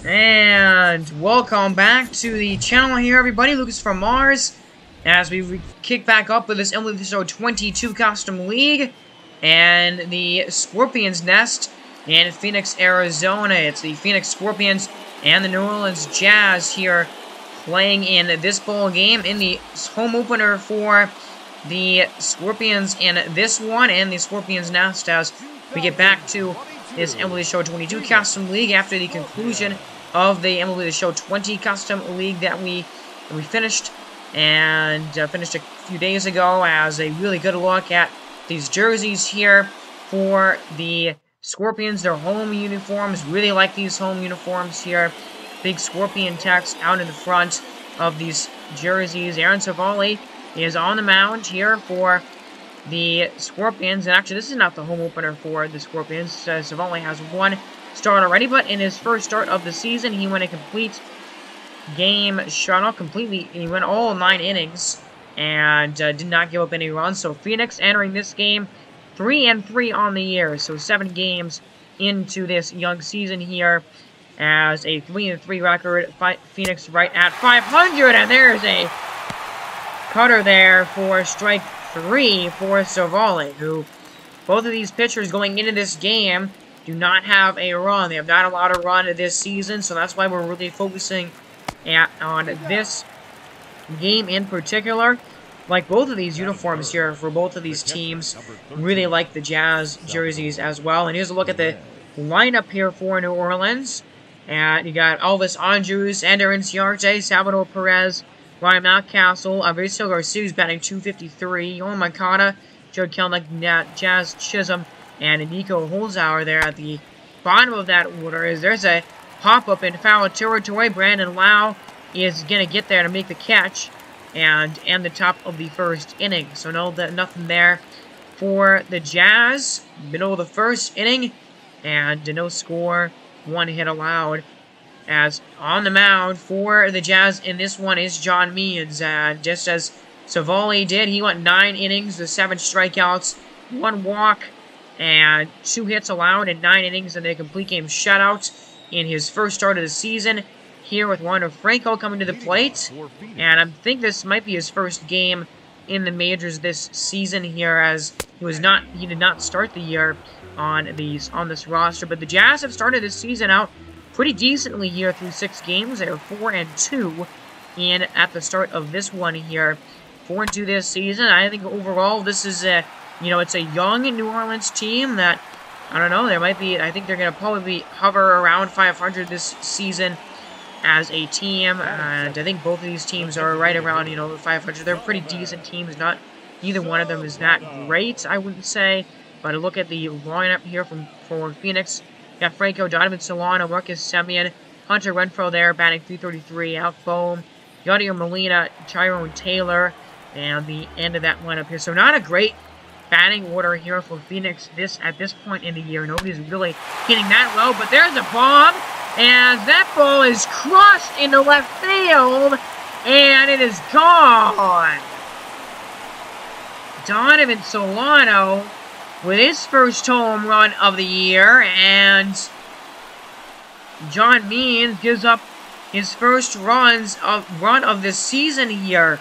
And welcome back to the channel here, everybody. Lucas from Mars, as we kick back up with this MLB The Show 22 Custom League and the Scorpions Nest in Phoenix, Arizona. It's the Phoenix Scorpions and the New Orleans Jazz here playing in this ball game in the home opener for the Scorpions in this one and the Scorpions Nest as we get back to this MLB The Show 22 Custom League after the conclusion of the MLB The Show 20 Custom League that we finished finished a few days ago. As a really good look at these jerseys here for the Scorpions, their home uniforms. Really like these home uniforms here. Big Scorpion text out in the front of these jerseys. Aaron Savali is on the mound here for the Scorpions, and actually this is not the home opener for the Scorpions. Savali has one start already, but in his first start of the season, he went a complete game shutout. He went all 9 innings and did not give up any runs. So Phoenix entering this game 3-3 on the year, so 7 games into this young season here as a 3-3 record. Phoenix right at 500, and there's a cutter there for strike 3 for Savali, who both of these pitchers going into this game do not have a run. They have not allowed a run this season, so that's why we're really focusing on this game in particular. Like both of these uniforms here for both of these teams. Really like the Jazz jerseys as well. And here's a look at the lineup here for New Orleans. And you got Elvis Andrus, Ender Inciarte, Salvador Perez, Ryan Mountcastle, Mauricio Garcia, who's batting .253, Yohan Moncada, Joe Kelnick, Jazz Chisholm, and Nico Holzhauer there at the bottom of that order. There's a pop-up in foul territory. Brandon Lau is going to get there to make the catch and end the top of the first inning. So nothing there for the Jazz. Middle of the first inning, and no score, 1 hit allowed. As on the mound for the Jazz in this one is John Means. Just as Savali did, he went 9 innings with 7 strikeouts, 1 walk, and 2 hits allowed in 9 innings in a complete game shutout in his first start of the season. Here with Wander Franco coming to the plate, and I think this might be his first game in the majors this season here, as he did not start the year on this roster. But the Jazz have started this season out pretty decently here through 6 games. They are 4-2 at the start of this one here. 4-2 this season. I think overall this is it's a young New Orleans team that, I don't know, I think they're going to probably hover around 500 this season as a team, and I think both of these teams are right around, 500. They're pretty decent teams. Neither one of them is that great, I wouldn't say, but a look at the lineup here for Phoenix. You got Franco, Donovan Solano, Marcus Semien, Hunter Renfroe there, batting .333, Alec Boehm, Yadier Molina, Tyrone Taylor, and the end of that lineup here. So not a great batting order here for Phoenix at this point in the year. Nobody's really hitting that low, but there's a bomb, and that ball is crushed into left field, and it is gone. Donovan Solano with his first home run of the year, and John Means gives up his first run of this season here,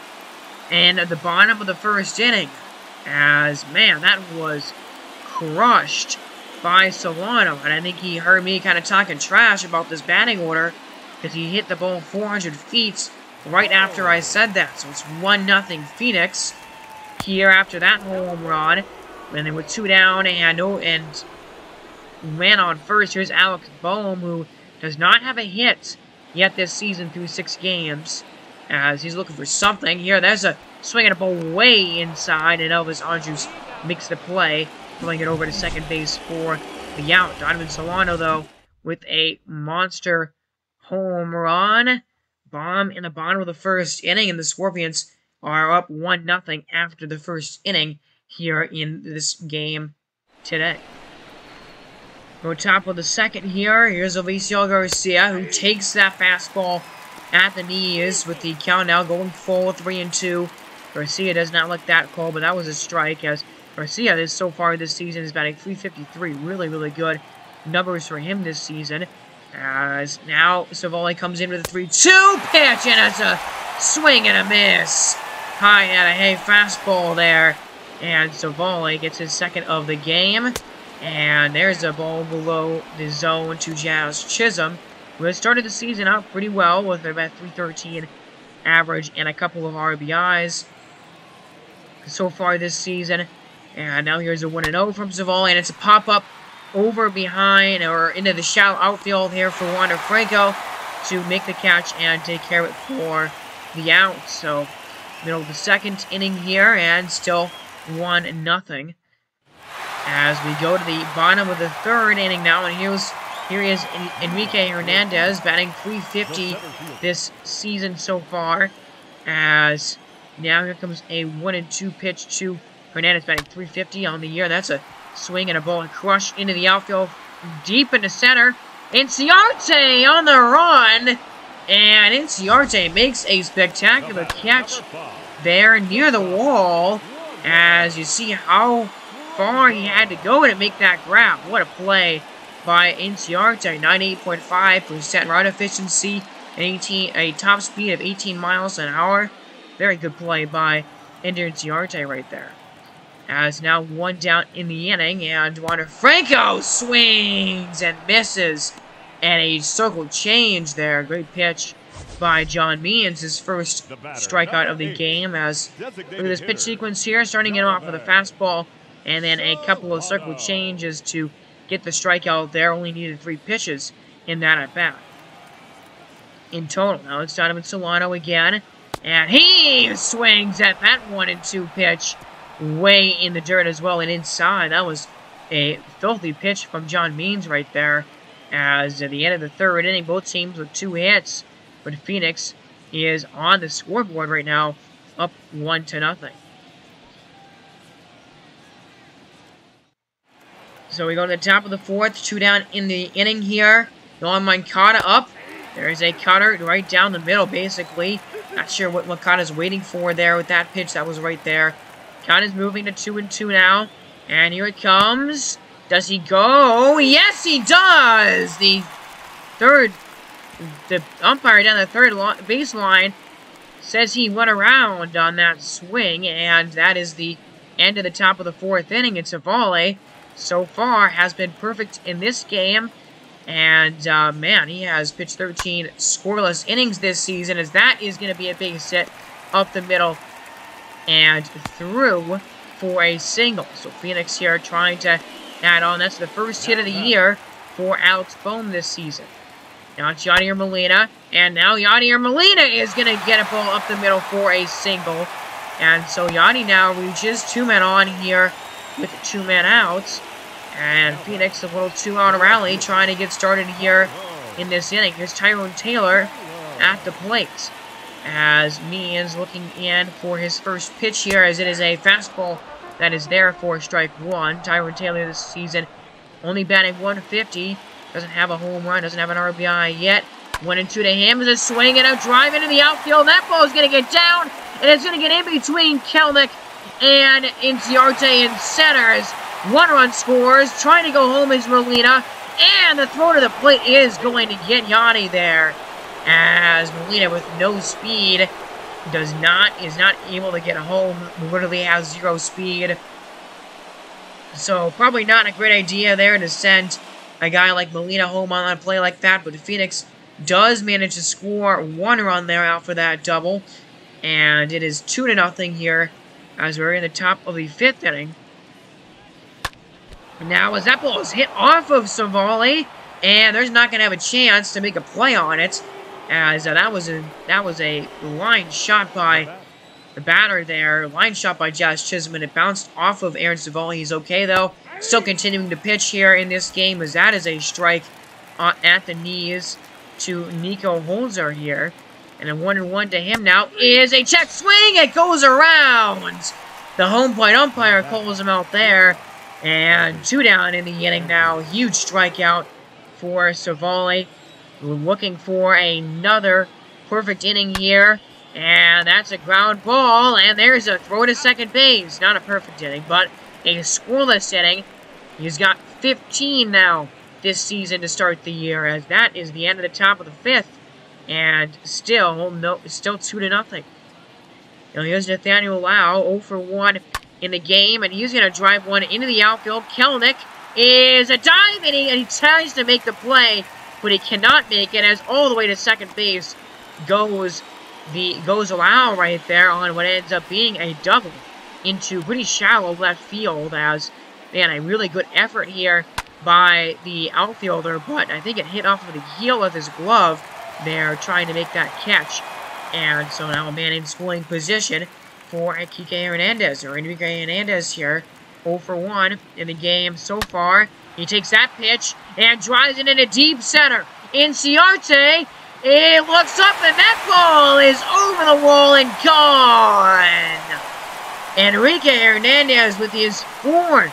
and at the bottom of the first inning. As, man, that was crushed by Solano, and I think he heard me kind of talking trash about this batting order because he hit the ball 400 feet right after I said that. So it's 1-0 Phoenix here after that home run. And then with 2 down and ran on first, here's Alec Boehm, who does not have a hit yet this season through 6 games, as he's looking for something here. There's a swing at a ball way inside, and Elvis Andrus makes the play, throwing it over to second base for the out. Donovan Solano, though, with a monster home run. Bomb in the bottom of the first inning, and the Scorpions are up 1-0 after the first inning here in this game today. Go top of the second here. Here's Mauricio Garcia, who takes that fastball at the knees with the count now going full 3-2. Garcia does not like that call, but that was a strike, as Garcia so far this season is batting .353. Really, really good numbers for him this season. As now Savali comes in with a 3-2 pitch, and it's a swing and a miss. High and a hay fastball there. And Savali gets his second of the game. And there's a ball below the zone to Jazz Chisholm, who has started the season out pretty well with about 313 average and a couple of RBIs so far this season. And now here's a 1-0 from Savali, and it's a pop-up over behind or into the shallow outfield here for Wander Franco to make the catch and take care of it for the out. So, middle of the second inning here, and still 1-0. As we go to the bottom of the third inning now, and here is Enrique Hernandez batting .350 this season so far. As now here comes a 1-2 pitch to Hernandez batting .350 on the year. That's a swing and a ball and crush into the outfield, deep into center. Inciarte on the run, and Inciarte makes a spectacular catch there near the wall. As you see how far he had to go to make that grab. What a play by Inciarte. 98.5% run efficiency and a top speed of 18 miles an hour. Very good play by Ender Inciarte right there. As now one down in the inning, and Wander Franco swings and misses. And a circle change there. Great pitch by John Means, his first strikeout of the game. As look at this pitch sequence here, starting it off with a fastball, and then a couple of circle changes to get the strikeout there. Only needed 3 pitches in that at-bat. In total, now it's Donovan Solano again, and he swings at that 1-2 pitch way in the dirt as well and inside. That was a filthy pitch from John Means right there. As at the end of the third inning, both teams with 2 hits, but Phoenix is on the scoreboard right now, up 1-0. So we go to the top of the fourth, 2 down in the inning here. Nolan Moncada up. There's a cutter right down the middle, basically. Not sure what Moncada's waiting for there with that pitch. That was right there. Count is moving to 2-2 now. And here it comes. Does he go? Yes, he does! The umpire down the third baseline says he went around on that swing. And that is the end of the top of the fourth inning. It's a volley. So far has been perfect in this game. And, man, he has pitched 13 scoreless innings this season, as that is going to be a big hit up the middle and through for a single. So Phoenix here trying to add on. That's the first hit of the year for Alex Bohm this season. Now it's Yadier Molina, and now Yadier Molina is going to get a ball up the middle for a single. And so Yadi now reaches 2 men on here with 2 men out. And Phoenix, a little 2-out rally, trying to get started here in this inning. Here's Tyrone Taylor at the plate, as Means looking in for his first pitch here, as it is a fastball that is there for strike 1. Tyrone Taylor this season only batting .150, doesn't have a home run, doesn't have an RBI yet. 1-2 to him, is a swing and a drive into the outfield. That ball is going to get down, and it's going to get in between Kelnick and Inciarte in centers. 1 run scores, trying to go home is Molina, and the throw to the plate is going to get Yadi there, as Molina with no speed is not able to get home, literally has 0 speed. So probably not a great idea there to send a guy like Molina home on a play like that, but Phoenix does manage to score 1 run there out for that double, and it is 2-0 here as we're in the top of the 5th inning. Now, as that ball is hit off of Savali, and there's not going to have a chance to make a play on it, as that was a line shot by the batter there, line shot by Jazz Chisholm, and it bounced off of Aaron Savali. He's okay, though. Still continuing to pitch here in this game, as that is a strike at the knees to Nico Holzer here. And a 1-1 to him now is a check swing. It goes around. The home plate umpire calls him out there. And 2 down in the inning now. Huge strikeout for Savali. We're looking for another perfect inning here. And that's a ground ball. And there's a throw to second base. Not a perfect inning, but a scoreless inning. He's got 15 now this season to start the year, as that is the end of the top of the 5th, and still 2-0. Now here's Nathaniel Lau, 0 for 1 in the game, and he's going to drive one into the outfield. Kelenic is a dive, and he tries to make the play, but he cannot make it, as all the way to second base goes Lau right there on what ends up being a double into pretty shallow left field, as, man, a really good effort here by the outfielder, but I think it hit off of the heel of his glove there, trying to make that catch. And so now a man in scoring position for Enrique Hernandez, here, 0 for 1 in the game so far. He takes that pitch and drives it into deep center. Inciarte, he looks up, and that ball is over the wall and gone. Enrique Hernandez with his 4th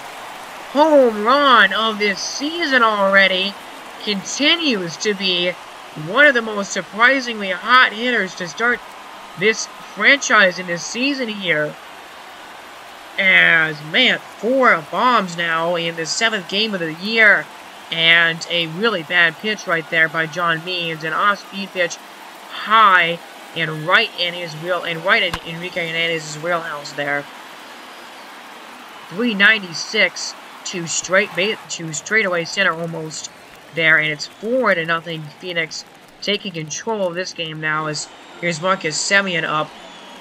home run of this season already continues to be one of the most surprisingly hot hitters to start this franchise in this season here. As, man, 4 bombs now in the 7th game of the year. And a really bad pitch right there by John Means. An off-speed pitch high and right in his wheel, and right in Enrique Hernandez's wheelhouse there. 396 to straightaway center almost there, and it's 4-0 Phoenix taking control of this game now, as here's Marcus Semien up,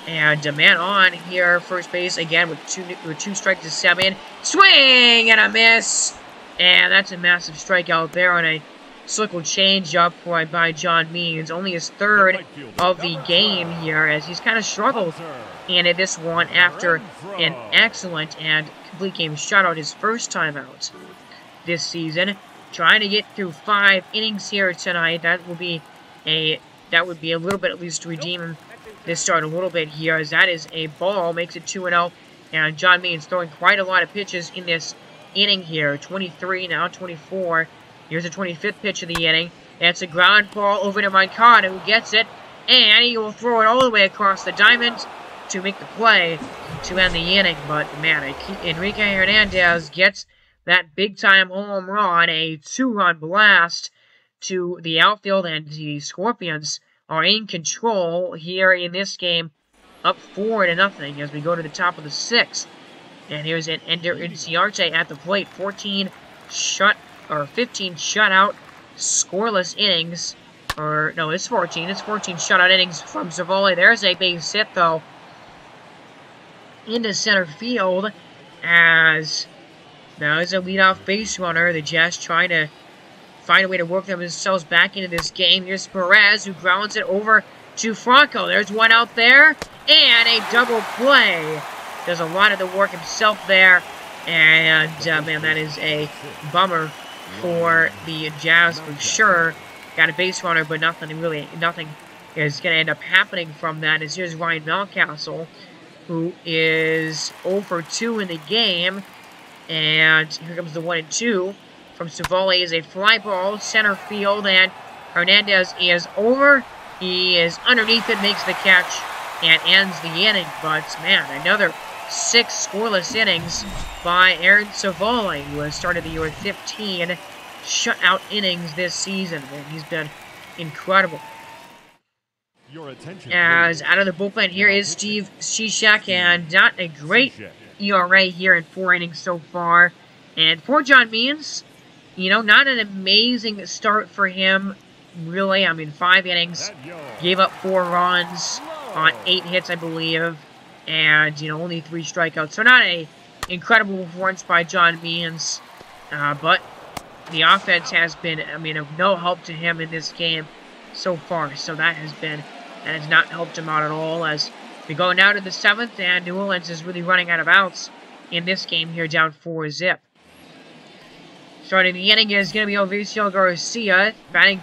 and a man on here, first base again with two strikes to Semien. Swing and a miss, and that's a massive strikeout there on a circle changeup by John Means. Only his 3rd of the game here, as he's kind of struggled in this one after an excellent and complete game shutout his first time out this season. Trying to get through 5 innings here tonight. That would be a little bit, at least, to redeem this start a little bit here, as that is a ball, makes it 2-0, and John Means throwing quite a lot of pitches in this inning here. 23, now 24. Here's the 25th pitch of the inning. It's a ground ball over to Moncada, who gets it, and he will throw it all the way across the diamond to make the play to end the inning. But, man, Enrique Hernandez gets that big-time home run, a 2-run blast to the outfield, and the Scorpions are in control here in this game, up 4-0 as we go to the top of the 6th. And here's an Ender Inciarte at the plate. 15 shutout, scoreless innings. Or, no, it's 14. It's 14 shutout innings from Savali. There's a base hit, though, into center field, as now is a leadoff base runner. The Jazz trying to find a way to work themselves back into this game. Here's Perez, who grounds it over to Franco. There's one out there, and a double play. Does a lot of the work himself there, and, man, that is a bummer for the Jazz for sure. Got a base runner, but nothing is going to end up happening from that. As here's Ryan Mountcastle, who is 0 for 2 in the game, and here comes the 1-2 from Savali. Is a fly ball, center field, and Hernandez is over. He is underneath it, makes the catch, and ends the inning. But, man, another 6 scoreless innings by Aaron Savali, who has started the year with 15 shutout innings this season, and he's been incredible. As out of the bullpen here is Steve Cishek, and not a great ERA here in 4 innings so far. And for John Means, you know, not an amazing start for him, really. I mean, 5 innings, gave up 4 runs on 8 hits, I believe, and, you know, only 3 strikeouts. So not a incredible performance by John Means, but the offense has been, I mean, of no help to him in this game so far. So that has not helped him out at all, as we go now to the 7th, and New Orleans is really running out of outs in this game here, down 4-0. Starting the inning is going to be Ovicio Garcia, batting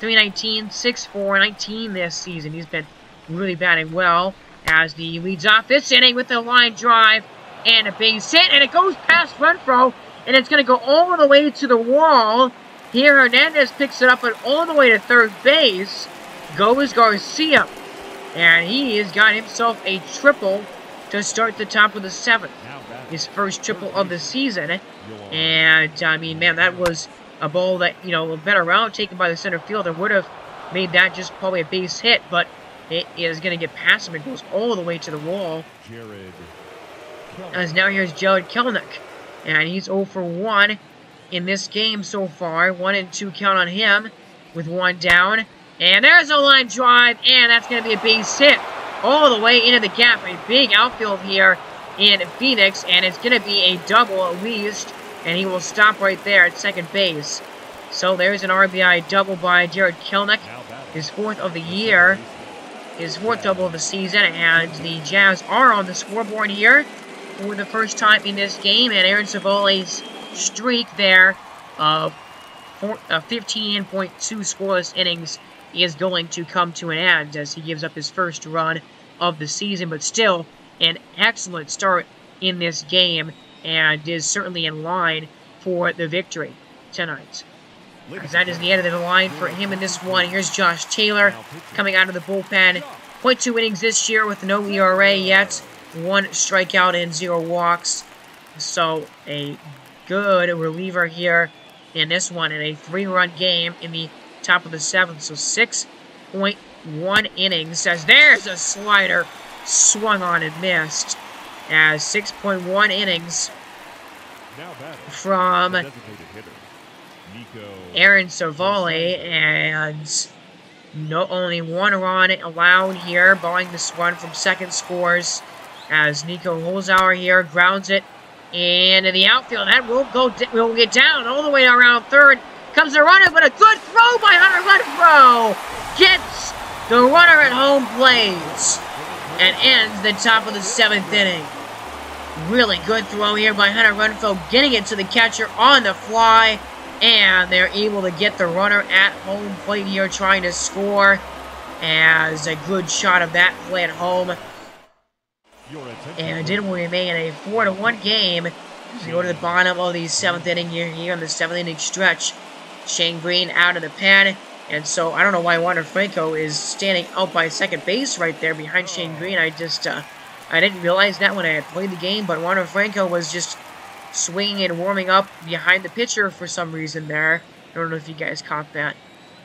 .319, 6'4", 19 this season. He's been really batting well, as he leads off this inning with a line drive and a base hit, and it goes past Renfroe, and it's going to go all the way to the wall. Here, Hernandez picks it up, and all the way to third base goes Garcia, and he has got himself a triple to start the top of the 7th. His first triple of the season, and, I mean, man, that was a ball that, you know, a better route taken by the center fielder would have made that just probably a base hit, but it is going to get past him. It goes all the way to the wall. As now here's Jared Kelenic, and he's 0 for 1 in this game so far. 1-2 count on him with one down. And there's a line drive, and that's going to be a base hit all the way into the gap. A big outfield here in Phoenix, and it's going to be a double at least, and he will stop right there at second base. So there's an RBI double by Jared Kelenic, his 4th of the year, his 4th double of the season, and the Jazz are on the scoreboard here for the first time in this game, and Aaron Civale's streak there of 15.2 scoreless innings is going to come to an end as he gives up his first run of the season, but still an excellent start in this game and is certainly in line for the victory tonight. As that is the end of the line for him in this one. Here's Josh Taylor coming out of the bullpen. 0.2 innings this year with no ERA yet. 1 strikeout and 0 walks. So a good reliever here in this one in a 3-run game in the top of the 7th. So 6.1 innings. As there's a slider swung on and missed. As 6.1 innings from Aaron Civale, and only 1 run allowed here, barring this one from second scores, as Nico Holzhauer here grounds it into the outfield. That will get down all the way around third. Comes the runner, but a good throw by Hunter Renfroe gets the runner at home plate and ends the top of the 7th inning. Really good throw here by Hunter Renfroe, getting it to the catcher on the fly. And they're able to get the runner at home plate here, trying to score. As a good shot of that play at home. And it will remain a 4-1 game as we go to the bottom of the 7th inning here on the 7th inning stretch. Shane Green out of the pen. And so I don't know why Wander Franco is standing out by second base right there behind Shane Green. I didn't realize that when I had played the game, but Wander Franco was just swinging and warming up behind the pitcher for some reason there. I don't know if you guys caught that.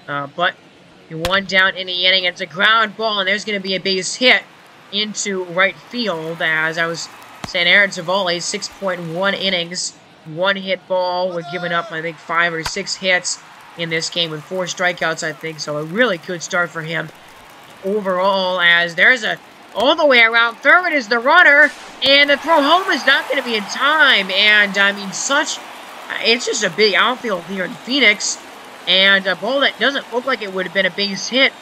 But one down in the inning. It's a ground ball, and there's going to be a base hit into right field. As I was saying, Aaron Civale, 6.1 innings, 1 hit ball, with giving up, I think, 5 or 6 hits in this game with 4 strikeouts, I think. So a really good start for him overall, as there's a all the way around third is the runner, and the throw home is not going to be in time. And, I mean, it's just a big outfield here in Phoenix, and a ball that doesn't look like it would have been a base hit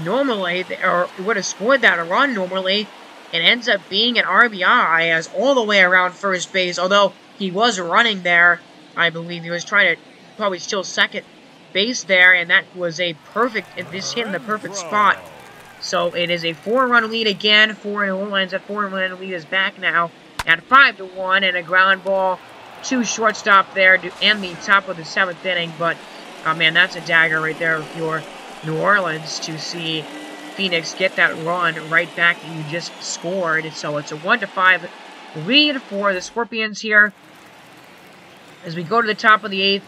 normally, or it would have scored that a run normally. It ends up being an RBI, as all the way around first base, although he was running there. I believe he was trying to probably steal second base there, and that was a perfect, this hit in the perfect spot. So it is a 4-run lead again. 4 New Orleans. That 4-run lead is back now at 5-1, and a ground ball to shortstop there to end the top of the 7th inning. But, oh man, that's a dagger right there if you're New Orleans, to see Phoenix get that run right back that you just scored. So it's a 1-5 lead for the Scorpions here. As we go to the top of the 8th,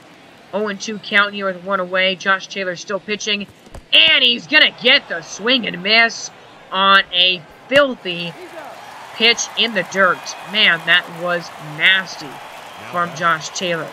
0-2 count here with 1 away. Josh Taylor still pitching. And he's going to get the swing and miss on a filthy pitch in the dirt. Man, that was nasty from Josh Taylor.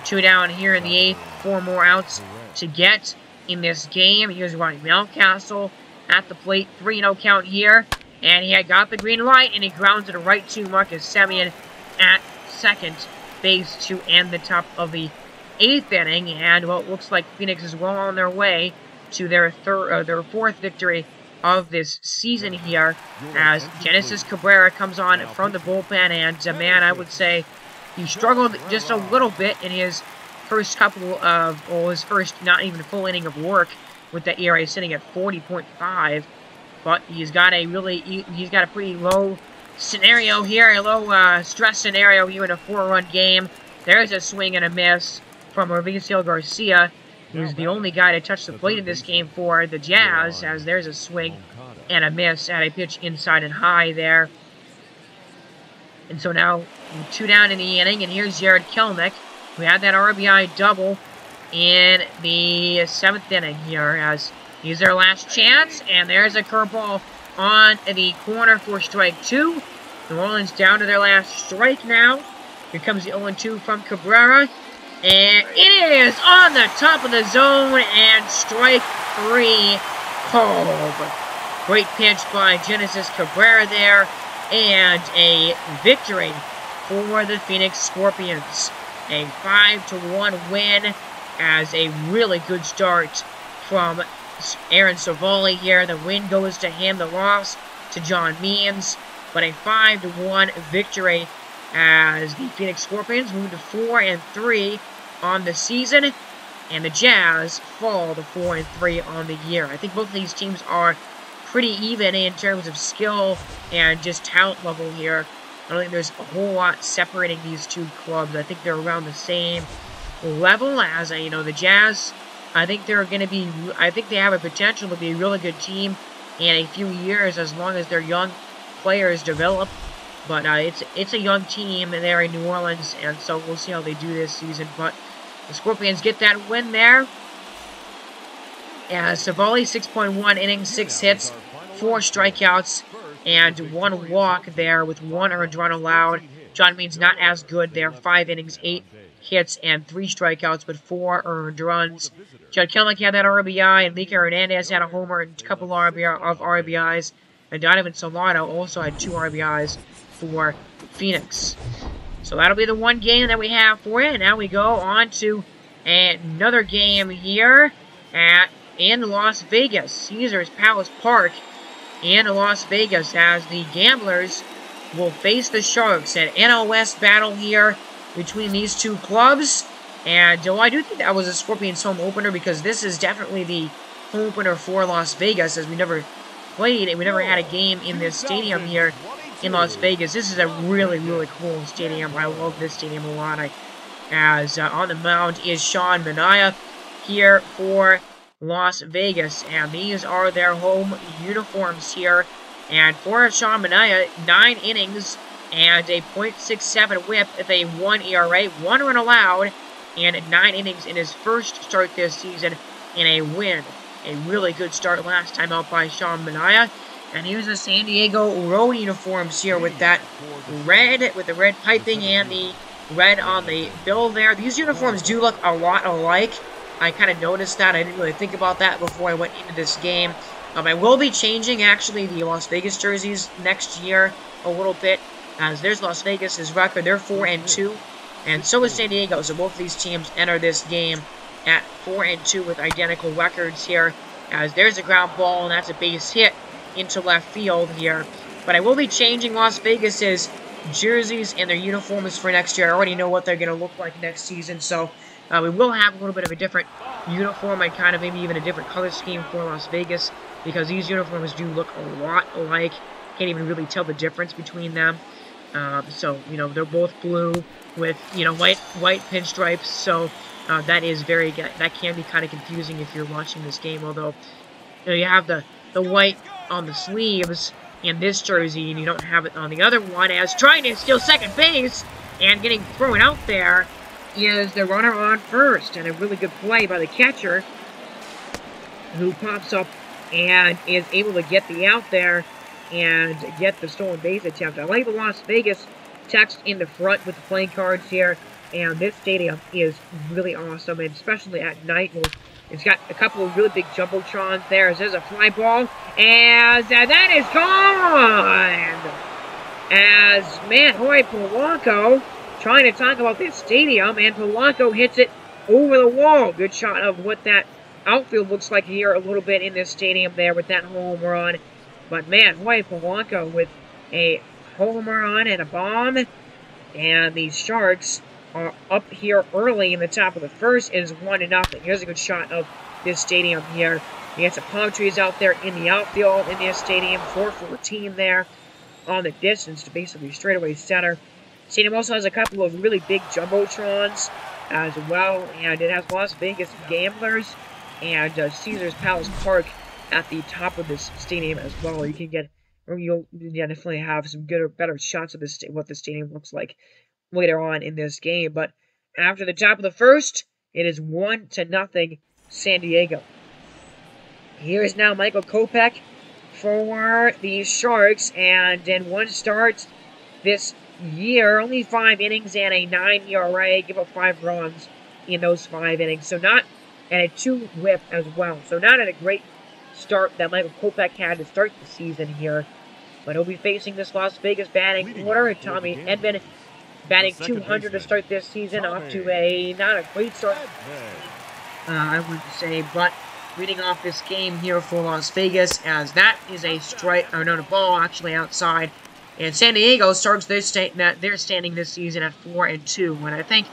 2 down here in the 8th. 4 more outs to get in this game. Here's Ronnie Mountcastle at the plate. 3-0 count here. And he had got the green light, and he grounds it right to Marcus Semien at second base to end the top of the 8th inning. And, well, it looks like Phoenix is well on their way to their 4th victory of this season here, as Genesis Cabrera comes on from the bullpen. And, man, I would say he struggled just a little bit in his first couple of, well, his first not even full inning of work, with that ERA sitting at 40.5. But he's got a pretty low scenario here, a low stress scenario here in a 4-run game. There's a swing and a miss from Mauricio Garcia, who's the only guy to touch the plate in this game for the Jazz, as there's a swing and a miss at a pitch inside and high there. And so now 2 down in the inning, and here's Jared Kelenic, who had that RBI double in the 7th inning here, as he's their last chance, and there's a curveball on the corner for strike 2. New Orleans down to their last strike now. Here comes the 0-2 from Cabrera, and it is on the top of the zone, and strike 3 called. Great pitch by Genesis Cabrera there, and a victory for the Phoenix Scorpions. A 5-1 win, as a really good start from Aaron Savali here. The win goes to him, the loss to John Means, but a 5-1 victory as the Phoenix Scorpions move to 4-3 on the season, and the Jazz fall to 4-3 on the year. I think both of these teams are pretty even in terms of skill and just talent level here. I don't think there's a whole lot separating these two clubs. I think they're around the same level as, the Jazz. I think they have a potential to be a really good team in a few years as long as their young players develop. But it's a young team there in New Orleans, and so we'll see how they do this season. But the Scorpions get that win there. Savali, 6.1 innings, 6 hits, 4 strikeouts, and 1 walk there with 1 earned run allowed. John Means not as good there, 5 innings, 8 hits, and 3 strikeouts, but 4 earned runs. Judd Kelnick had that RBI, and Mika Hernandez had a homer and a couple of RBIs. And Donovan Solano also had 2 RBIs for Phoenix. So that'll be the one game that we have for you. And now we go on to another game here in Las Vegas. Caesars Palace Park in Las Vegas, as the Gamblers will face the Sharks. An NL West battle here between these two clubs. And I do think that was a Scorpions home opener, because this is definitely the home opener for Las Vegas, as we never played and we never had a game in this stadium here in Las Vegas. This is a really, really cool stadium. I love this stadium a lot. On the mound is Sean Manaea here for Las Vegas, and these are their home uniforms here. And for Sean Manaea, 9 innings and a .67 whip with a 1 ERA, 1 run allowed, and 9 innings in his first start this season in a win. A really good start last time out by Sean Manaea. And here's the San Diego road uniforms here with that red, with the red piping and the red on the bill there. These uniforms do look a lot alike. I kind of noticed that. I didn't really think about that before I went into this game. I will be changing, actually, the Las Vegas jerseys next year a little bit, as there's Las Vegas' record. They're 4-2, and so is San Diego. So both of these teams enter this game at 4-2 with identical records here, as there's a ground ball, and that's a base hit into left field here. But I will be changing Las Vegas' jerseys and their uniforms for next year. I already know what they're going to look like next season, so we will have a little bit of a different uniform and kind of maybe even a different color scheme for Las Vegas, because these uniforms do look a lot alike. Can't even really tell the difference between them. So, they're both blue with, white pinstripes, so that can be kind of confusing if you're watching this game, although, you have the white on the sleeves in this jersey, and you don't have it on the other one, as trying to steal second base and getting thrown out there is the runner on first, and a really good play by the catcher, who pops up and is able to get the out there and get the stolen base attempt. I like the Las Vegas text in the front with the playing cards here, and this stadium is really awesome, and especially at night. It's got a couple of really big jumbotrons there. There's a fly ball, as that is gone! As Hoy Polanco trying to talk about this stadium, and Polanco hits it over the wall. Good shot of what that outfield looks like here a little bit in this stadium there with that home run. But Hoy Polanco with a home run and a bomb, and the Sharks are up here early in the top of the first. It is 1-0. Here's a good shot of this stadium here. You got some palm trees out there in the outfield in this stadium. 414 there on the distance to basically straightaway center. Stadium also has a couple of really big jumbotrons as well, and it has Las Vegas Gamblers and Caesars Palace Park at the top of this stadium as well. You'll definitely have some good or better shots of what the stadium looks like later on in this game. But after the top of the first, It is 1-0 San Diego. Here is now Michael Kopech for the Sharks, and in one start this year, only 5 innings and a 9 ERA, give up 5 runs in those 5 innings. So not, and a 2 whip as well. So not at a great start that Michael Kopech had to start the season here. But he'll be facing this Las Vegas batting order. Tommy Edman batting 200 to start this season, off to a not a great start, I would say, but reading off this game here for Las Vegas, as that is a strike, or no, the ball actually outside. And San Diego starts their standing this season at 4-2. And I think,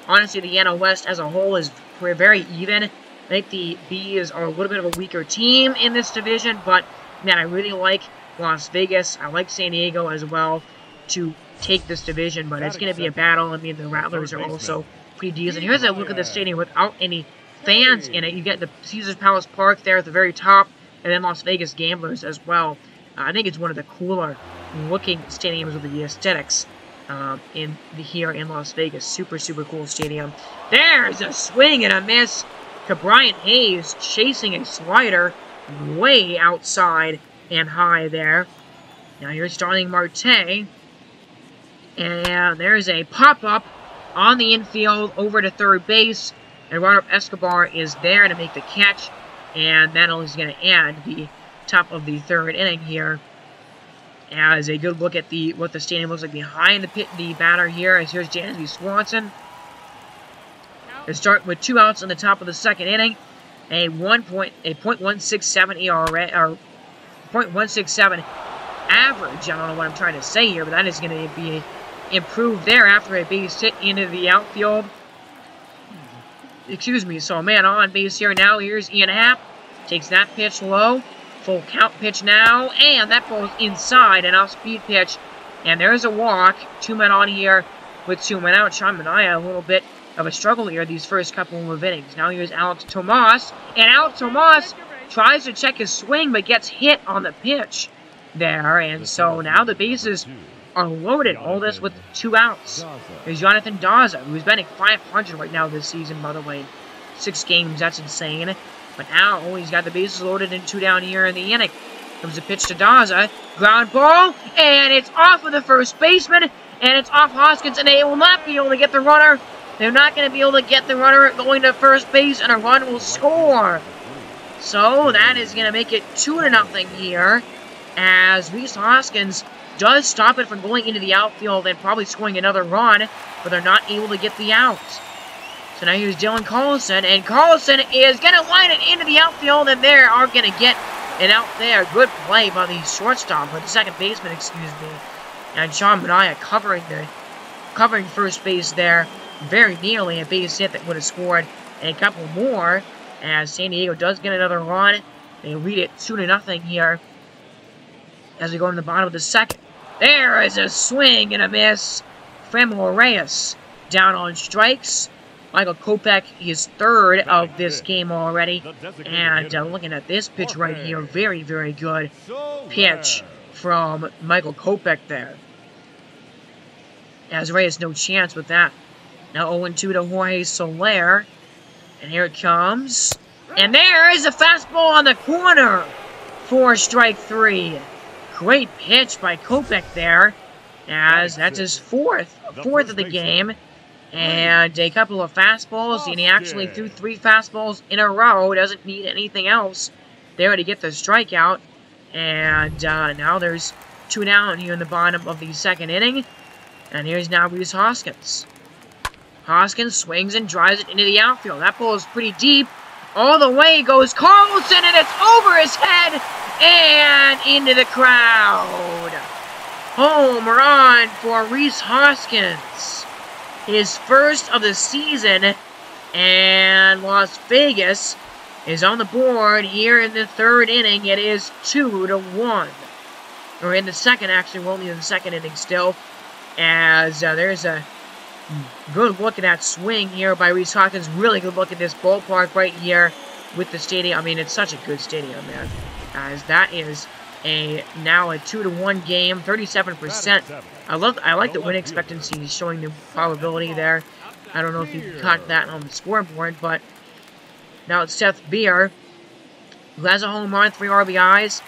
honestly, the NL West as a whole is very even. I think the Bees are a little bit of a weaker team in this division, but man, I really like Las Vegas. I like San Diego as well to take this division, but it's going to be a battle. I mean, the Rattlers are also pretty decent. Here's a look at the stadium without any fans in it. You get the Caesars Palace Park there at the very top, and then Las Vegas Gamblers as well. I think it's one of the cooler looking stadiums with the aesthetics here in Las Vegas. Super, super cool stadium. There's a swing and a miss to Brian Hayes, chasing a slider way outside and high there. Now here's Starling Marte. And there's a pop-up on the infield over to third base. And Ronald Escobar is there to make the catch. And that is going to end the top of the 3rd inning here. As a good look at what the stadium looks like behind the batter here. As here's Dansby Swanson. They start with 2 outs in the top of the 2nd inning. A .167 ERA, or .167 average. I don't know what I'm trying to say here, but that is going to be improved there after a base hit into the outfield. Excuse me, so a man on base here now. Here's Ian Happ. Takes that pitch low. Full count pitch now. And that ball's inside. An off-speed pitch. And there's a walk. 2 men on here with 2 men out. Sean Manaea, a little bit of a struggle here these first couple of innings. Now here's Alex Tomas. And Alex Tomas tries to check his swing, but gets hit on the pitch there. And so now the bases are loaded. All this with 2 outs. There's Jonathan Daza, who's batting .500 right now this season, by the way. 6 games, that's insane. But now he's got the bases loaded and 2 down here in the inning. Comes a pitch to Daza. Ground ball, and it's off of the first baseman, and it's off Hoskins, and they will not be able to get the runner. They're not going to be able to get the runner going to first base, and a run will score. So that is going to make it 2-0 here, as Rhys Hoskins does stop it from going into the outfield and probably scoring another run, but they're not able to get the out. So now here's Dylan Carlson, and Carlson is going to line it into the outfield, and they are going to get it out there. Good play by the shortstop, or the second baseman, excuse me. And Sean Manaea covering first base there, very nearly a base hit that would have scored a couple more, as San Diego does get another run. They lead it 2-0 here as we go to the bottom of the 2nd. There is a swing and a miss. Framil Reyes down on strikes. Michael Kopech, his 3rd of this game already. And looking at this pitch right here, very, very good pitch from Michael Kopech there. As Reyes, no chance with that. Now 0-2 to Jorge Soler. And here it comes. And there is a fastball on the corner for strike 3. Great pitch by Kopech there, as that's his fourth of the game. And a couple of fastballs, and he actually threw 3 fastballs in a row. Doesn't need anything else there to get the strikeout. And now there's 2 down here in the bottom of the 2nd inning. And here's now Rhys Hoskins. Hoskins swings and drives it into the outfield. That ball is pretty deep. All the way goes Carlson, and it's over his head and into the crowd. Home run for Rhys Hoskins. His 1st of the season, and Las Vegas is on the board here in the 3rd inning. It is 2-1. Or in the 2nd, actually. We're only in the 2nd inning still. As there's a good look at that swing here by Rhys Hoskins. Really good look at this ballpark right here with the stadium. I mean, it's such a good stadium, man. As that is now a 2-1 game, 37%. I like the win expectancy showing the probability there. I don't know if you caught that on the scoreboard, but now it's Seth Beer, who has a home run, 3 RBIs,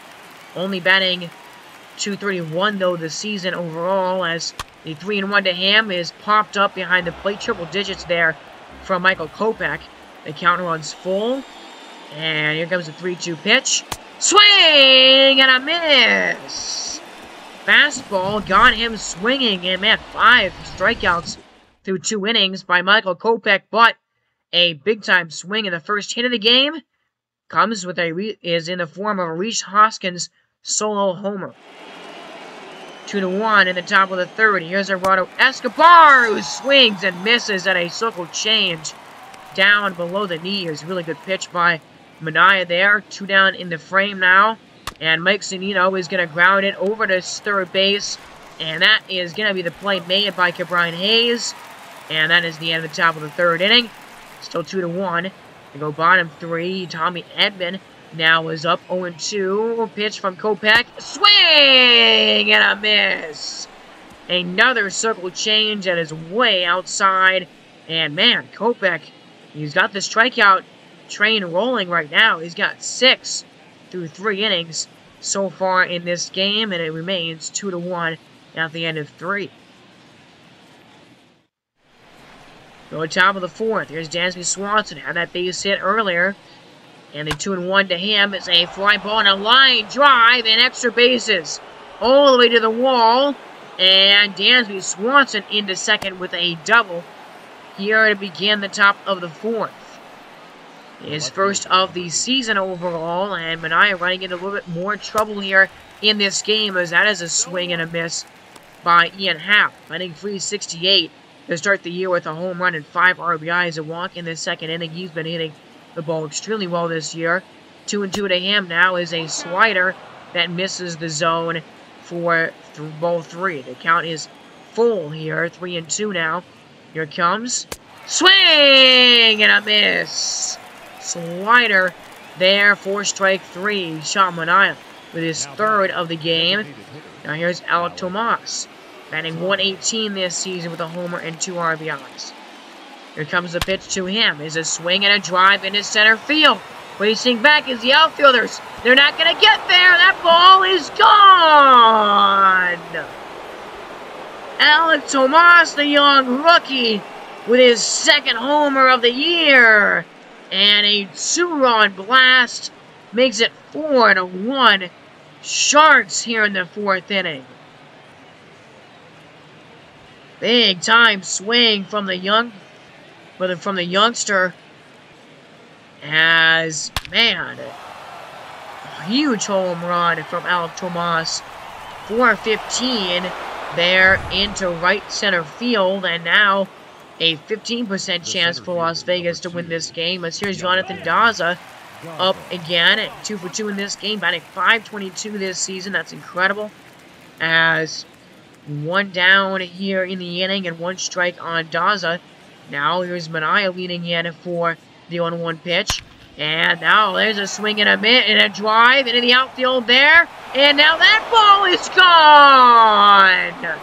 only batting .231 though this season overall, as the 3-1 to him is popped up behind the plate, triple digits there from Michael Kopech. The count runs full, and here comes the 3-2 pitch. Swing and a miss! Fastball got him swinging, and man, 5 strikeouts through 2 innings by Michael Kopech, but a big-time swing in the first hit of the game comes with is in the form of a Rhys Hoskins solo homer. 2-1 in the top of the third. Here's Eduardo Escobar, who swings and misses at a circle change down below the knee. Here's a really good pitch by Manaea there. 2 down in the frame now. And Mike Zunino is going to ground it over to third base. And that is going to be the play made by Ke'Bryan Hayes. And that is the end of the top of the third inning. Still 2-1. They go bottom 3. Tommy Edman now is up 0-2. Pitch from Kopech. Swing and a miss. Another circle change that is way outside. And man, Kopech, he's got the strikeout train rolling right now. He's got 6 through 3 innings so far in this game, and it remains 2-1 at the end of 3. Go top of the fourth. Here's Dansby Swanson. Had that base hit earlier. And the 2-1 to him is a fly ball and a line drive and extra bases all the way to the wall. And Dansby Swanson into second with a double here to begin the top of the fourth. His first of the season overall, and Manaea running into a little bit more trouble here in this game, as that is a swing and a miss by Ian Happ. Batting .368 to start the year with a home run and 5 RBIs, a walk in the second inning. He's been hitting the ball extremely well this year. 2-2 to him now is a slider that misses the zone for ball 3. The count is full here, 3-2 now. Here comes swing and a miss. Slider there for strike 3. Sean Manaea with his third of the game. Now here's Alek Tomas, batting .118 this season with a homer and 2 RBIs. Here comes the pitch to him. Is a swing and a drive into center field. Racing back is the outfielders. They're not going to get there. That ball is gone. Alek Tomas, the young rookie, with his second homer of the year. And a 2-run blast makes it 4-1. Sharks here in the fourth inning. Big time swing from the youngster. As, man, a huge home run from Alek Tomas. 415 there into right center field, and now a 15% chance for Las Vegas to win this game. As here's Jonathan Daza up again at 2 for 2 in this game, batting .522 this season. That's incredible. As 1 down here in the inning and 1 strike on Daza. Now here's Manaea leading in for the 1-1 pitch. And now there's a swing and a drive into the outfield there. And now that ball is gone.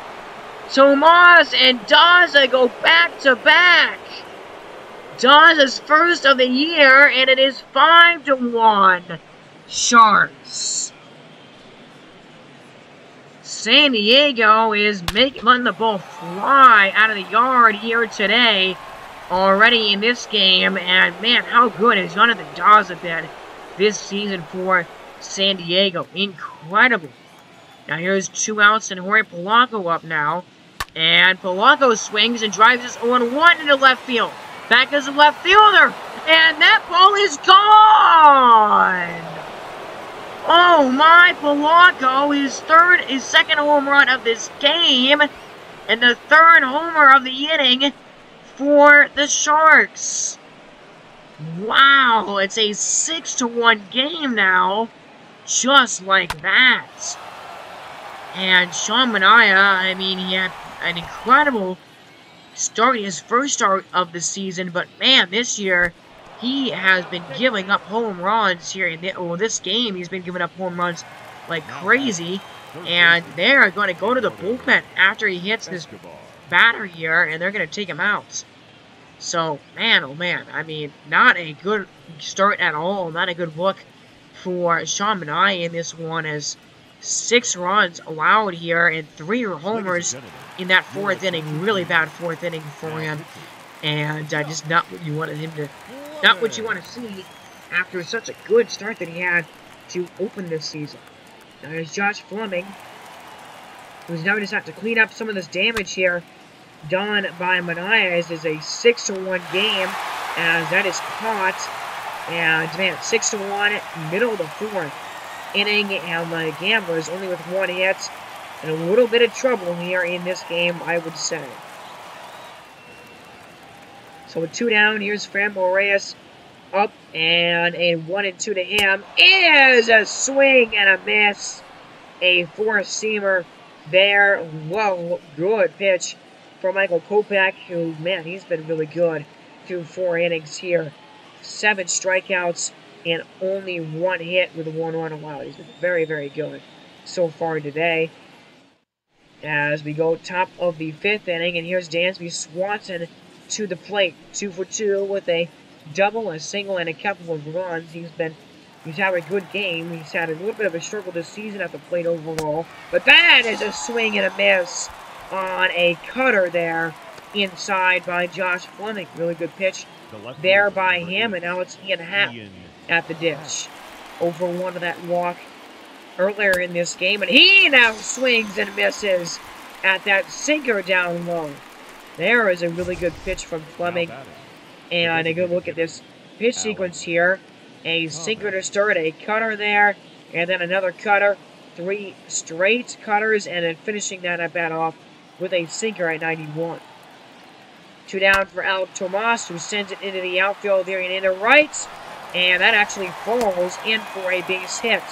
Tomas and Daza go back-to-back. Daza's first of the year, and it is 5-1 Sharks. San Diego is letting the ball fly out of the yard here today, already in this game. And man, how good has Jonathan Daza been this season for San Diego? Incredible. Now here's 2 outs and Jorge Polanco up now. And Polanco swings and drives this 0-1 into left field. Back as a left fielder. And that ball is gone! Oh my, Polanco, his second home run of this game. And the 3rd homer of the inning for the Sharks. Wow, it's a 6-1 game now. Just like that. And Sean Manaea, I mean, he had an incredible start, his first start of the season, but man, this year he has been giving up home runs here in this game. He's been giving up home runs like crazy, and they're going to go to the bullpen after he hits this batter here, and they're going to take him out. So, man, oh man, I mean, not a good start at all. Not a good look for Sean Manaea in this one, as 6 runs allowed here and 3 homers in that 4th inning. Really bad 4th inning for him, and just not what you wanted him to, not what you want to see after such a good start that he had to open this season. Now there's Josh Fleming, who's now just have to clean up some of this damage here done by Manaea. As is a 6-1 game, as that is caught. And man, 6-1, middle of the 4th inning, and the Gamblers only with 1 hit, and a little bit of trouble here in this game, I would say. So with 2 down, here's Frambo Reyes up, and a 1-2 to him is a swing and a miss. A 4-seamer there. Whoa, good pitch for Michael Kopech, who, man, he's been really good through 4 innings here. 7 strikeouts and only 1 hit with 1 run allowed. He's been very, very good so far today. As we go top of the 5th inning, and here's Dansby Swanson to the plate. 2 for 2 with a double, a single, and a couple of runs. He's had a good game. He's had a little bit of a struggle this season at the plate overall. But that is a swing and a miss on a cutter there inside by Josh Fleming. Really good pitch there by him, and now it's Ian Happ at the dish. Over 1 of that walk earlier in this game, and he now swings and misses at that sinker down low. There is a really good pitch from Fleming, and a good look at this pitch sequence here. A sinker to start, a cutter there, and then another cutter. 3 straight cutters, and then finishing that at bat off with a sinker at 91. 2 down for Alec Tomas, who sends it into the outfield there and into right. And that actually falls in for a base hit.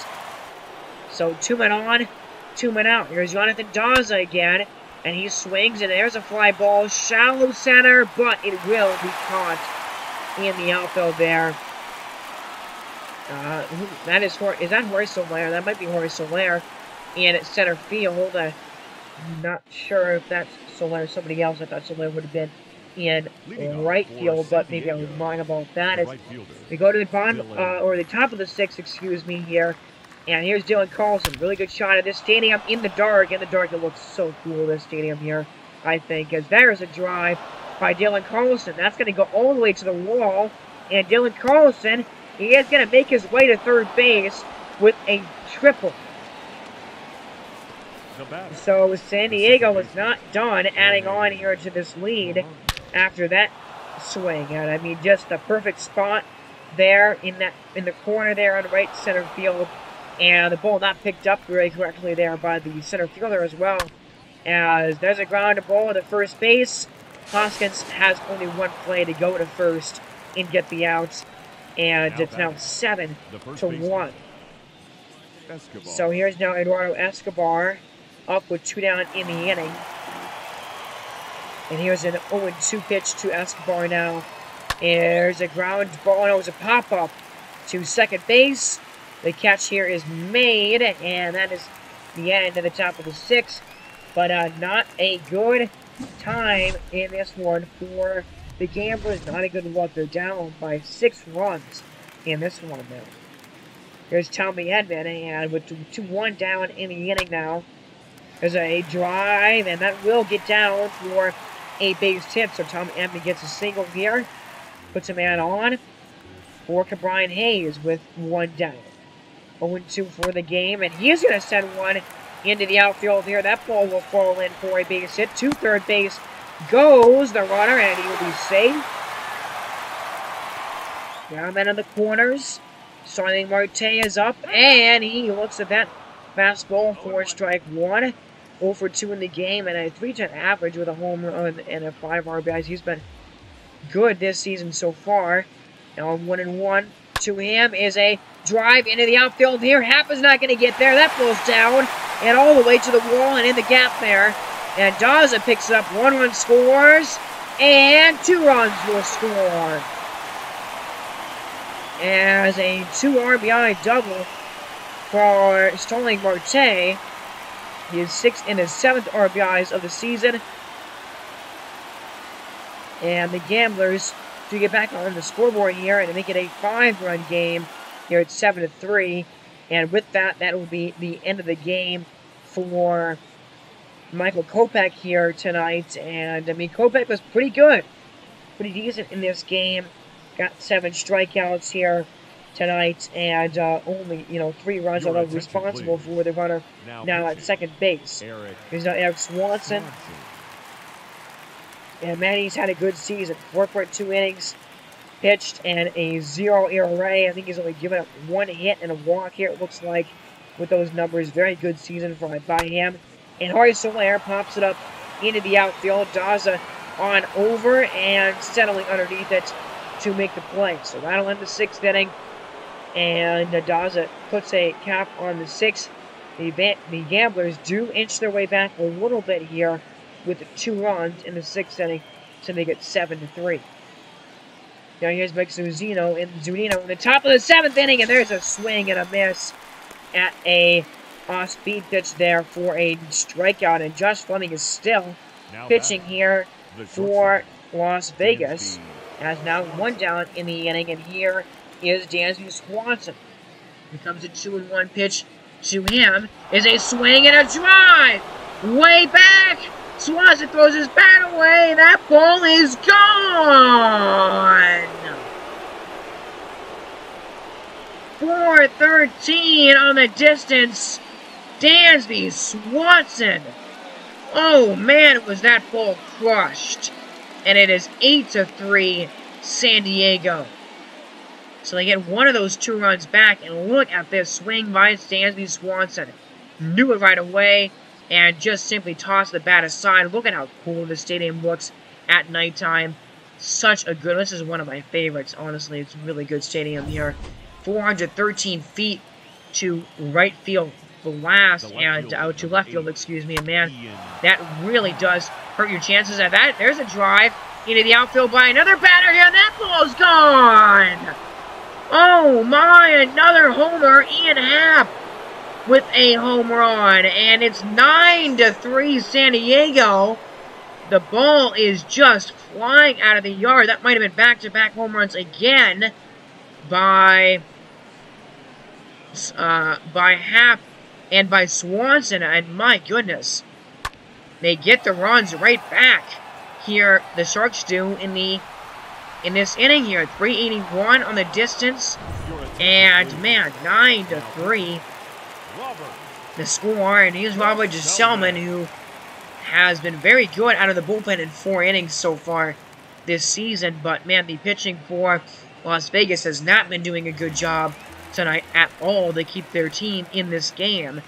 So 2 men on, 2 men out. Here's Jonathan Daza again. And he swings, and there's a fly ball. Shallow center, but it will be caught in the outfield there. Is that Jorge Soler? That might be Jorge Soler. And at center field. I'm not sure if that's Soler or somebody else. I thought Soler would have been in right field, but maybe I was wrong about that. As we go to the bottom, or the top of the 6th, excuse me, here. And here's Dylan Carlson. Really good shot at this stadium in the dark. In the dark, it looks so cool, this stadium here, I think. As there's a drive by Dylan Carlson. That's going to go all the way to the wall. And Dylan Carlson, he is going to make his way to third base with a triple. So San Diego is not done adding on here to this lead after that swing. And I mean, just a perfect spot there in the corner there on right center field. And the ball not picked up very correctly there by the center fielder as well. As there's a ground ball to first base. Hoskins has only 1 play to go to first and get the outs. And it's now 7-1. So here's now Eduardo Escobar up with 2 down in the inning. And here's an 0-2 pitch to Escobar now. There's a ground ball. No, it was a pop-up to second base. The catch here is made, and that is the end of the top of the 6th. But not a good time in this one for the Gamblers. Not a good look. They're down by 6 runs in this one now. Here's Tommy Edman, and with 2-1 down in the inning now. There's a drive, and that will get down for a base hit. So Tommy Edman gets a single here. Puts a man on for Brian Hayes with 1 down. 0-2 for the game, and he's going to send one into the outfield here. That ball will fall in for a base hit. To third base goes the runner, and he will be safe. Down then in the corners. Starling Marte is up, and he looks at that fastball for strike 1. 0 for 2 in the game, and a 310 average with a home run and a 5 RBIs. He's been good this season so far. Now 1-1 to him is a drive into the outfield here. Happ is not going to get there. That falls down and all the way to the wall and in the gap there. And Daza picks it up. 1 run scores, and 2 runs will score. As a 2 RBI double for Starling Marte. He is 6th in his 7th RBIs of the season. And the Gamblers to get back on the scoreboard here and to make it a 5-run game here at 7-3. And with that, that will be the end of the game for Michael Kopech here tonight. And, I mean, Kopech was pretty good. Pretty decent in this game. Got 7 strikeouts here tonight. And only, 3 runs, although responsible for the runner now at second base. Here's now Eric Swanson. And Manny's had a good season. 4.2 innings pitched and a 0 ERA. I think he's only given up 1 hit and a walk here, it looks like, with those numbers. Very good season by him. And Jorge Soler pops it up into the outfield. Daza on over and settling underneath it to make the play. So that'll end the 6th inning. And Daza puts a cap on the 6th. The Gamblers do inch their way back a little bit here with 2 runs in the 6th inning to make it 7-3. Now here's Mike Zunino in the top of the 7th inning, and there's a swing and a miss at a off-speed pitch there for a strikeout. And Josh Fleming is still pitching here for Las Vegas. Has now 1 down in the inning, and here is Dansby Swanson. Here comes a 2-1 pitch to him. Is a swing and a drive! Way back! Swanson throws his bat away. That ball is gone! 4-13 on the distance. Dansby Swanson. Oh, man, was that ball crushed. And it is 8-3 San Diego. So they get one of those 2 runs back. And look at this swing by Dansby Swanson. Knew it right away. And just simply toss the bat aside. Look at how cool the stadium looks at nighttime. Such a good... This is one of my favorites, honestly. It's a really good stadium here. 413 feet to right field blast. And out to left field, excuse me. And man, that really does hurt your chances at that. There's a drive into the outfield by another batter here. And that ball's gone! Oh my, another homer. Ian Happ with a home run, and it's 9-3 San Diego. The ball is just flying out of the yard. That might have been back-to-back home runs again by Happ and by Swanson, and my goodness, they get the runs right back here. The Sharks do in this inning here. 381 on the distance, and man, 9-3. The score, and here's Robert Gisselman, who has been very good out of the bullpen in 4 innings so far this season. But, man, the pitching for Las Vegas has not been doing a good job tonight at all to keep their team in this game.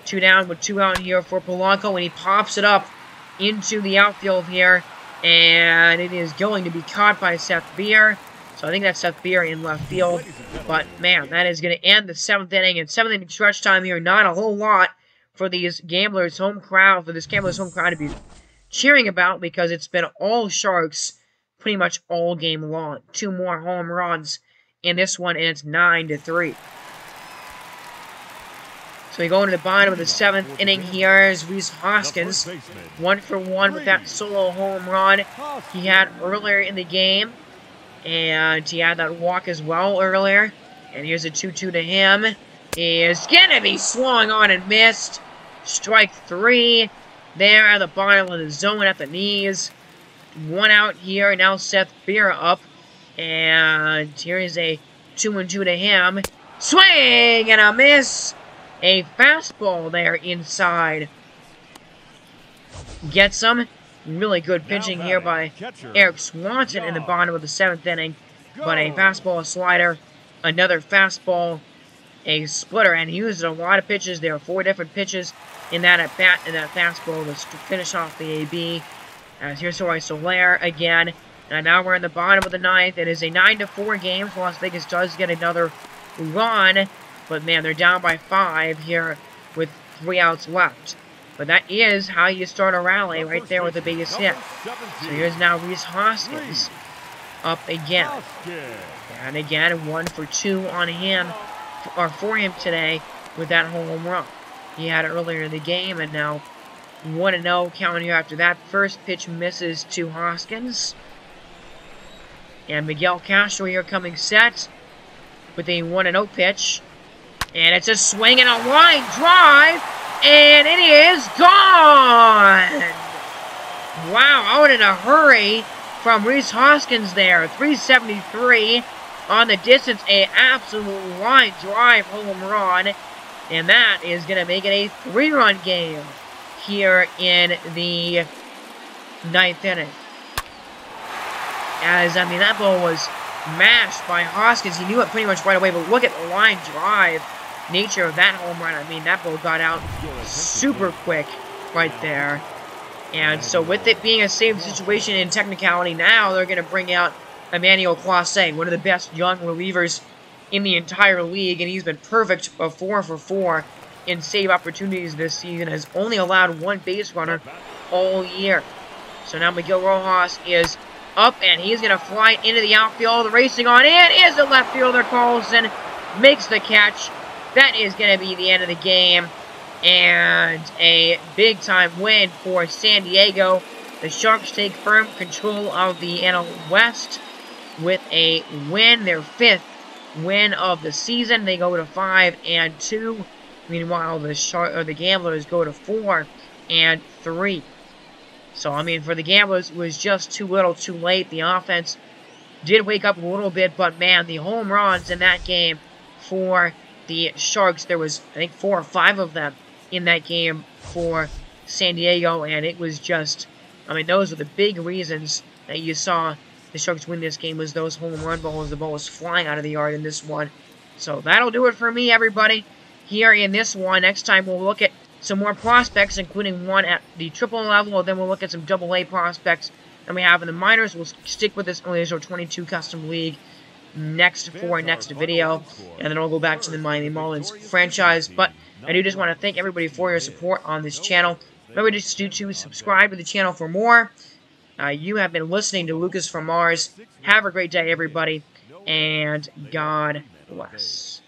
2 down with 2 out here for Polanco, and he pops it up into the outfield here. And it is going to be caught by Seth Beer. So I think that's Seth Beer in left field. But, man, that is going to end the 7th inning. And 7th inning stretch time here. Not a whole lot for these Gamblers home crowd, to be cheering about, because it's been all Sharks pretty much all game long. 2 more home runs in this one, and it's 9-3. So we go into the bottom of the 7th inning here is Rhys Hoskins. 1 for 1 with that solo home run he had earlier in the game. And he had that walk as well earlier. And here's a 2-2 to him. Is going to be swung on and missed. Strike 3 there at the bottom of the zone at the knees. 1 out here. Now Seth Beer up. And here is a 2-2 to him. Swing and a miss. A fastball there inside. Gets him. Really good pitching here by Eric Swanson in the bottom of the 7th inning. But a fastball, a slider, another fastball, a splitter, and he used a lot of pitches. There are 4 different pitches in that at-bat and that fastball to finish off the AB. As here's Jorge Soler again. And now we're in the bottom of the 9th. It is a 9-4 game. So Las Vegas does get another run. But man, they're down by 5 here with 3 outs left. But that is how you start a rally, right there with the biggest hit. So here's now Rhys Hoskins up again. And again, 1 for 2 on him, or for him today, with that home run. He had it earlier in the game, and now 1-0 counting here after that. First pitch misses to Hoskins. And Miguel Castro here coming set with a 1-0 pitch. And it's a swing and a line drive. And it is gone! Wow, out in a hurry from Rhys Hoskins there. 373 on the distance. A absolute line drive home run. And that is going to make it a 3-run game here in the 9th inning. As, I mean, that ball was mashed by Hoskins. He knew it pretty much right away, but look at the line drive nature of that home run. I mean, that ball got out super quick right there. And so with it being a save situation in technicality now, they're going to bring out Emmanuel Clase, one of the best young relievers in the entire league, and he's been perfect, 4 for 4 in save opportunities this season, has only allowed 1 base runner all year. So now Miguel Rojas is up, and he's going to fly into the outfield. Racing on in is the left fielder. Carlson makes the catch. That is going to be the end of the game, and a big-time win for San Diego. The Sharks take firm control of the NL West with a win, their 5th win of the season. They go to 5-2. Meanwhile, the Gamblers go to 4-3. So, I mean, for the Gamblers, it was just too little, too late. The offense did wake up a little bit, but man, the home runs in that game for the Sharks, there was, I think, 4 or 5 of them in that game for San Diego, and it was just, I mean, those are the big reasons that you saw the Sharks win this game, was those home run balls. The ball was flying out of the yard in this one. So that'll do it for me, everybody, here in this one. Next time we'll look at some more prospects, including one at the triple level, and then we'll look at some double-A prospects that we have in the minors. We'll stick with this MLB The Show 22 Custom League next video, and then I'll go back to the Miami Marlins franchise. But I do just want to thank everybody for your support on this channel. Remember just to subscribe to the channel for more. You have been listening to Lucas from Mars. Have a great day, everybody, and God bless.